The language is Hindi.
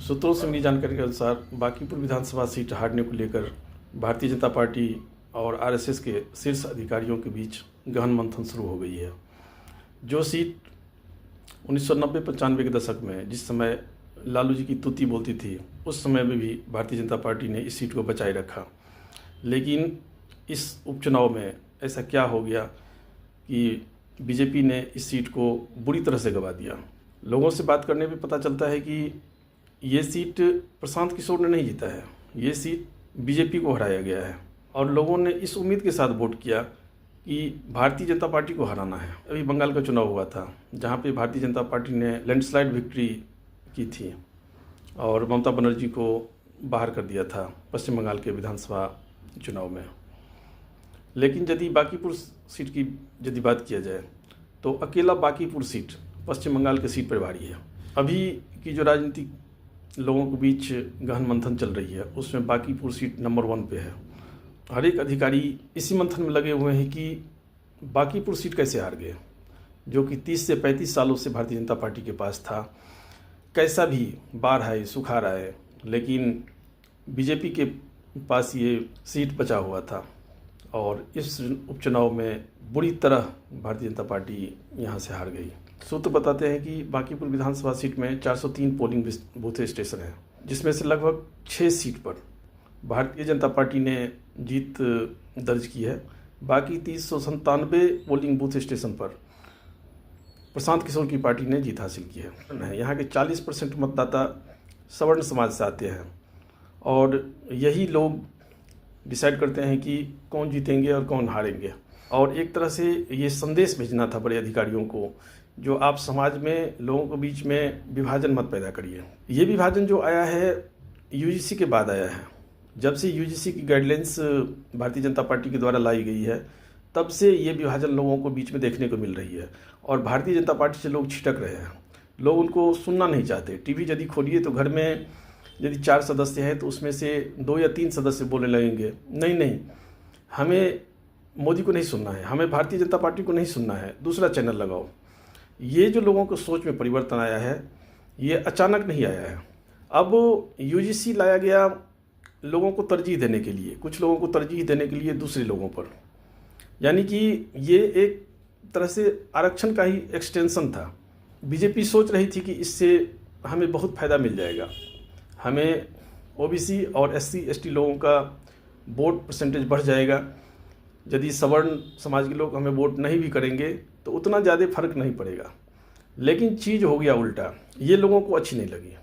सूत्रों से मिली जानकारी के अनुसार बांकीपुर विधानसभा सीट हारने को लेकर भारतीय जनता पार्टी और आरएसएस के शीर्ष अधिकारियों के बीच गहन मंथन शुरू हो गई है। जो सीट 1990-95 के दशक में जिस समय लालू जी की तूती बोलती थी, उस समय में भी भारतीय जनता पार्टी ने इस सीट को बचाए रखा। लेकिन इस उपचुनाव में ऐसा क्या हो गया कि बीजेपी ने इस सीट को बुरी तरह से गंवा दिया। लोगों से बात करने पे पता चलता है कि ये सीट प्रशांत किशोर ने नहीं जीता है, ये सीट बीजेपी को हराया गया है और लोगों ने इस उम्मीद के साथ वोट किया कि भारतीय जनता पार्टी को हराना है। अभी बंगाल का चुनाव हुआ था जहाँ पे भारतीय जनता पार्टी ने लैंडस्लाइड विक्ट्री की थी और ममता बनर्जी को बाहर कर दिया था पश्चिम बंगाल के विधानसभा चुनाव में। लेकिन यदि बांकीपुर सीट की यदि बात किया जाए तो अकेला बांकीपुर सीट पश्चिम बंगाल की सीट पर भारी है। अभी की जो राजनीतिक लोगों के बीच गहन मंथन चल रही है उसमें बांकीपुर सीट नंबर 1 पे है। हर एक अधिकारी इसी मंथन में लगे हुए हैं कि बांकीपुर सीट कैसे हार गए, जो कि 30 से 35 सालों से भारतीय जनता पार्टी के पास था। कैसा भी बाढ़ आए सुखाड़ आए, लेकिन बीजेपी के पास ये सीट बचा हुआ था और इस उपचुनाव में बुरी तरह भारतीय जनता पार्टी यहाँ से हार गई। सूत्र बताते हैं कि बांकीपुर विधानसभा सीट में 403 पोलिंग बूथ स्टेशन हैं, जिसमें से लगभग 6 सीट पर भारतीय जनता पार्टी ने जीत दर्ज की है। बाकी 397 पोलिंग बूथ स्टेशन पर प्रशांत किशोर की पार्टी ने जीत हासिल की है। यहाँ के 40% मतदाता सवर्ण समाज से आते हैं और यही लोग डिसाइड करते हैं कि कौन जीतेंगे और कौन हारेंगे। और एक तरह से ये संदेश भेजना था बड़े अधिकारियों को, जो आप समाज में लोगों के बीच में विभाजन मत पैदा करिए। ये विभाजन जो आया है यूजीसी के बाद आया है। जब से यूजीसी की गाइडलाइंस भारतीय जनता पार्टी के द्वारा लाई गई है, तब से ये विभाजन लोगों को बीच में देखने को मिल रही है और भारतीय जनता पार्टी से लोग छिटक रहे हैं। लोग उनको सुनना नहीं चाहते। टीवी यदि खोलिए तो घर में यदि 4 सदस्य हैं तो उसमें से 2 या 3 सदस्य बोलने लगेंगे, नहीं, हमें मोदी को नहीं सुनना है, हमें भारतीय जनता पार्टी को नहीं सुनना है, दूसरा चैनल लगाओ। ये जो लोगों को सोच में परिवर्तन आया है, ये अचानक नहीं आया है। अब यूजीसी लाया गया लोगों को तरजीह देने के लिए, कुछ लोगों को तरजीह देने के लिए दूसरे लोगों पर, यानी कि ये एक तरह से आरक्षण का ही एक्सटेंशन था। बीजेपी सोच रही थी कि इससे हमें बहुत फ़ायदा मिल जाएगा, हमें ओबीसी और एससी एसटी लोगों का वोट परसेंटेज बढ़ जाएगा। यदि सवर्ण समाज के लोग हमें वोट नहीं भी करेंगे तो उतना ज़्यादा फर्क नहीं पड़ेगा। लेकिन चीज़ हो गया उल्टा, ये लोगों को अच्छी नहीं लगी।